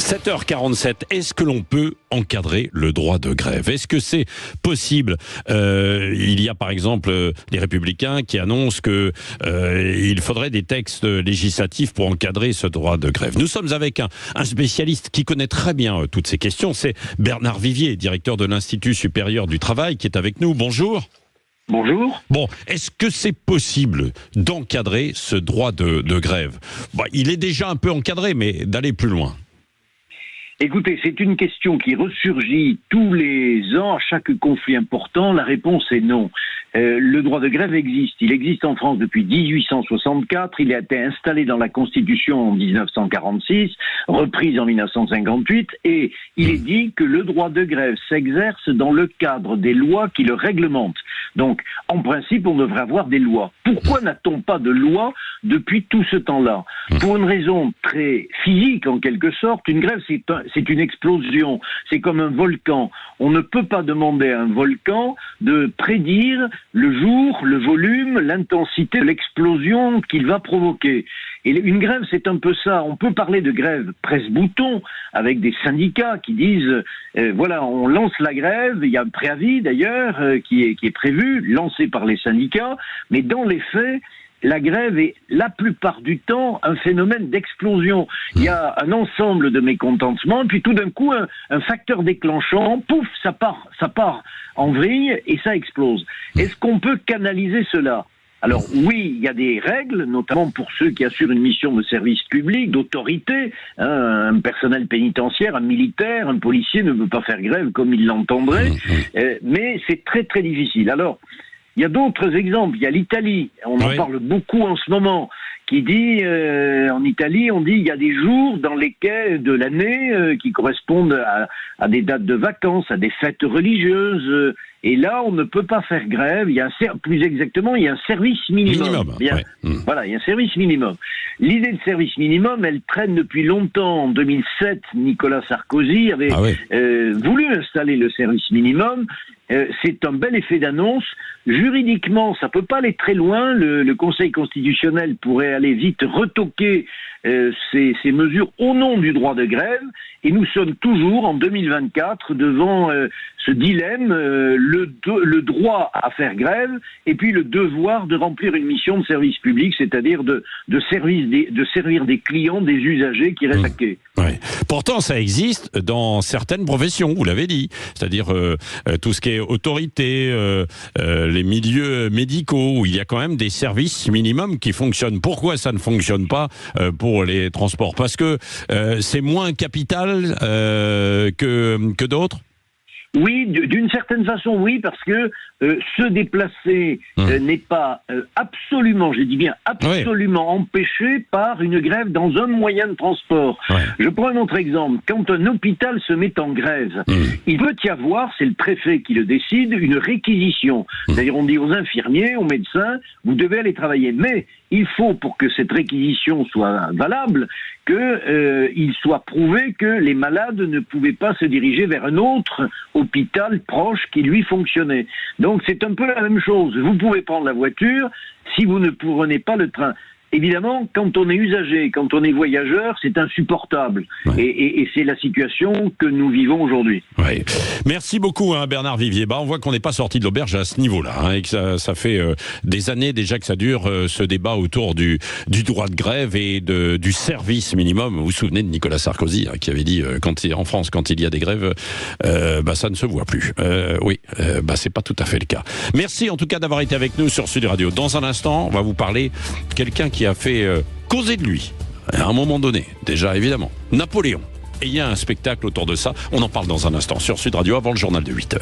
7h47, est-ce que l'on peut encadrer le droit de grève? Est-ce que c'est possible? Il y a par exemple les Républicains qui annoncent que il faudrait des textes législatifs pour encadrer ce droit de grève. Nous sommes avec un spécialiste qui connaît très bien toutes ces questions, c'est Bernard Vivier, directeur de l'Institut supérieur du travail, qui est avec nous. Bonjour. Bonjour. Bon, est-ce que c'est possible d'encadrer ce droit de grève? Il est déjà un peu encadré, mais d'aller plus loin. Écoutez, c'est une question qui ressurgit tous les ans à chaque conflit important. La réponse est non. Le droit de grève existe. Il existe en France depuis 1864. Il a été installé dans la Constitution en 1946, reprise en 1958, et il est dit que le droit de grève s'exerce dans le cadre des lois qui le réglementent. Donc, en principe, on devrait avoir des lois. Pourquoi n'a-t-on pas de loi depuis tout ce temps-là? Pour une raison très physique, en quelque sorte. Une grève, c'est une explosion. C'est comme un volcan. On ne peut pas demander à un volcan de prédire le jour, le volume, l'intensité de l'explosion qu'il va provoquer. Et une grève, c'est un peu ça. On peut parler de grève presse-bouton avec des syndicats qui disent voilà, on lance la grève. Il y a un préavis d'ailleurs qui est prévu, lancé par les syndicats. Mais dans les faits, la grève est la plupart du temps un phénomène d'explosion. Il y a un ensemble de mécontentements, et puis tout d'un coup, un facteur déclenchant, pouf, ça part en vrille et ça explose. Est-ce qu'on peut canaliser cela ? Alors oui, il y a des règles, notamment pour ceux qui assurent une mission de service public, d'autorité. Un personnel pénitentiaire, un militaire, un policier ne peut pas faire grève comme il l'entendrait, mais c'est très très difficile. Alors, il y a d'autres exemples. Il y a l'Italie. On en parle beaucoup en ce moment. Qui dit, en Italie, on dit il y a des jours dans lesquels de l'année qui correspondent à des dates de vacances, à des fêtes religieuses. Et là, on ne peut pas faire grève. Il y a plus exactement, il y a un service minimum. Voilà, il y a un service minimum. L'idée de service minimum, elle traîne depuis longtemps. En 2007, Nicolas Sarkozy avait voulu installer le service minimum. C'est un bel effet d'annonce. Juridiquement, ça peut pas aller très loin. Le Conseil constitutionnel pourrait aller vite retoquer ces mesures au nom du droit de grève. Et nous sommes toujours en 2024 devant ce dilemme, le droit à faire grève et puis le devoir de remplir une mission de service public, c'est-à-dire de servir des clients, des usagers qui restent à quai. Pourtant, ça existe dans certaines professions, vous l'avez dit, c'est-à-dire tout ce qui est autorité, les milieux médicaux, où il y a quand même des services minimums qui fonctionnent. Pourquoi ça ne fonctionne pas pour les transports? Parce que c'est moins capital que d'autres? Oui, d'une certaine façon, oui, parce que se déplacer n'est pas absolument, je dis bien absolument empêché par une grève dans un moyen de transport. Je prends un autre exemple. Quand un hôpital se met en grève, il peut y avoir, c'est le préfet qui le décide, une réquisition. C'est-à-dire on dit aux infirmiers, aux médecins, vous devez aller travailler. Mais il faut, pour que cette réquisition soit valable, qu'il soit prouvé que les malades ne pouvaient pas se diriger vers un autre hôpital proche qui lui fonctionnait. Donc c'est un peu la même chose. Vous pouvez prendre la voiture si vous ne prenez pas le train. Évidemment, quand on est usager, quand on est voyageur, c'est insupportable. Et c'est la situation que nous vivons aujourd'hui. Merci beaucoup, Bernard Vivier. On voit qu'on n'est pas sorti de l'auberge à ce niveau-là, et que ça fait des années déjà que ça dure, ce débat autour du droit de grève et du service minimum. Vous vous souvenez de Nicolas Sarkozy, qui avait dit en France, quand il y a des grèves, ça ne se voit plus. C'est pas tout à fait le cas. Merci en tout cas d'avoir été avec nous sur Sud Radio. Dans un instant, on va vous parler de quelqu'un qui a fait causer de lui, à un moment donné, déjà évidemment, Napoléon. Et il y a un spectacle autour de ça, on en parle dans un instant sur Sud Radio avant le journal de 8h.